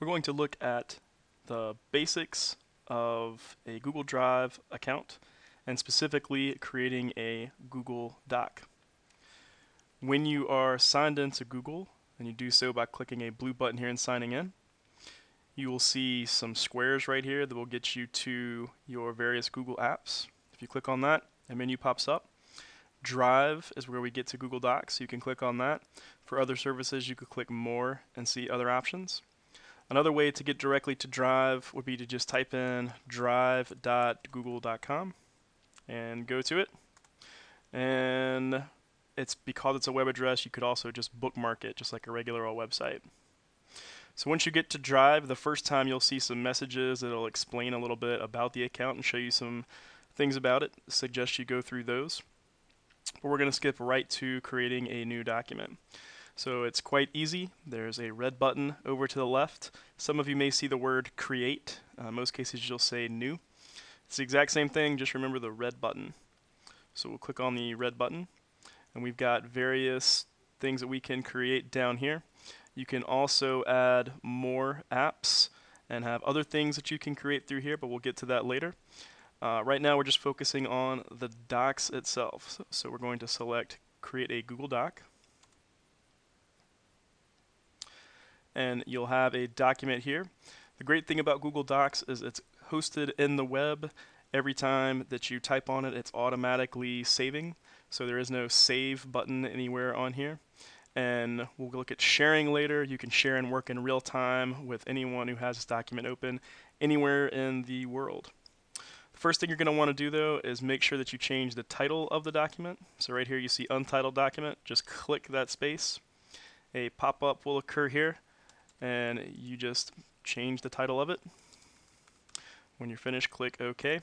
We're going to look at the basics of a Google Drive account and specifically creating a Google Doc. When you are signed into Google, and you do so by clicking a blue button here and signing in, you will see some squares right here that will get you to your various Google apps. If you click on that, a menu pops up. Drive is where we get to Google Docs. You can click on that. For other services, you could click More and see other options. Another way to get directly to Drive would be to just type in drive.google.com and go to it. And because it's a web address, you could also just bookmark it just like a regular old website. So once you get to Drive, the first time you'll see some messages that'll explain a little bit about the account and show you some things about it. I suggest you go through those. But we're going to skip right to creating a new document. So it's quite easy. There's a red button over to the left. Some of you may see the word create. Most cases you'll say new. It's the exact same thing, just remember the red button. So we'll click on the red button and we've got various things that we can create down here. You can also add more apps and have other things that you can create through here, but we'll get to that later. Right now we're just focusing on the docs itself. So we're going to select create a Google Doc. And you'll have a document here. The great thing about Google Docs is it's hosted in the web. Every time that you type on it, it's automatically saving. So there is no save button anywhere on here. And we'll look at sharing later. You can share and work in real time with anyone who has this document open anywhere in the world. The first thing you're going to want to do though is make sure that you change the title of the document. So right here you see untitled document. Just click that space. A pop-up will occur here and you just change the title of it. When you're finished, click OK,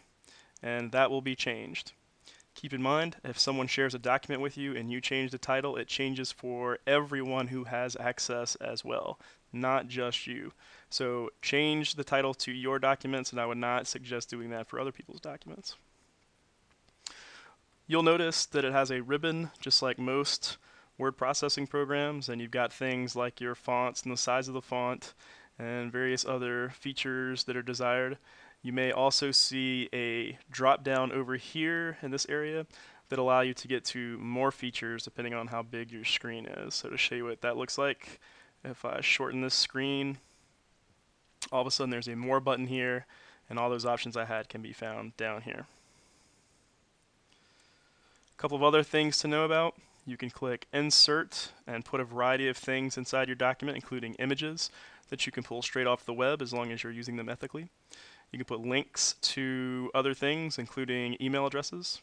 and that will be changed. Keep in mind, if someone shares a document with you and you change the title, it changes for everyone who has access as well, not just you. So change the title to your documents, and I would not suggest doing that for other people's documents. You'll notice that it has a ribbon, just like most word processing programs, and you've got things like your fonts and the size of the font and various other features that are desired. You may also see a drop down over here in this area that allow you to get to more features depending on how big your screen is. So to show you what that looks like, if I shorten this screen, all of a sudden there's a more button here, and all those options I had can be found down here. A couple of other things to know about. You can click Insert and put a variety of things inside your document, including images that you can pull straight off the web as long as you're using them ethically. You can put links to other things, including email addresses.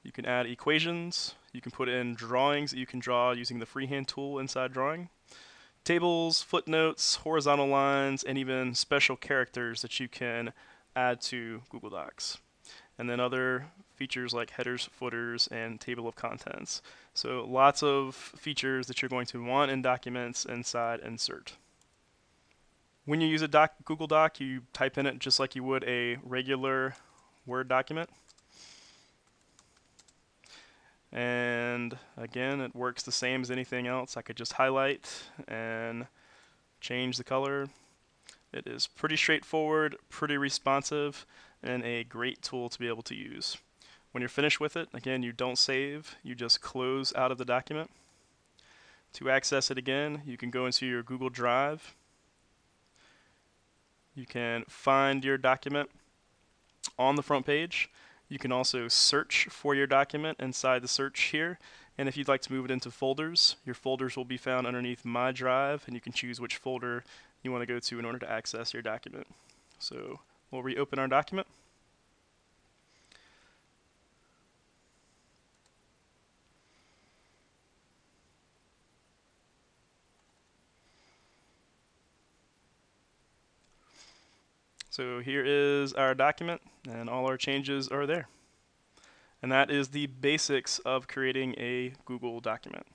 You can add equations. You can put in drawings that you can draw using the freehand tool inside Drawing. Tables, footnotes, horizontal lines, and even special characters that you can add to Google Docs. And then other features like headers, footers, and table of contents. So lots of features that you're going to want in documents inside Insert. When you use a Google Doc, you type in it just like you would a regular Word document. And again, it works the same as anything else. I could just highlight and change the color. It is pretty straightforward, pretty responsive, and a great tool to be able to use. When you're finished with it, again, you don't save, you just close out of the document. To access it again, you can go into your Google Drive. You can find your document on the front page. You can also search for your document inside the search here. And if you'd like to move it into folders, your folders will be found underneath My Drive, and you can choose which folder you want to go to in order to access your document. So we'll reopen our document. So here is our document, and all our changes are there. And that is the basics of creating a Google document.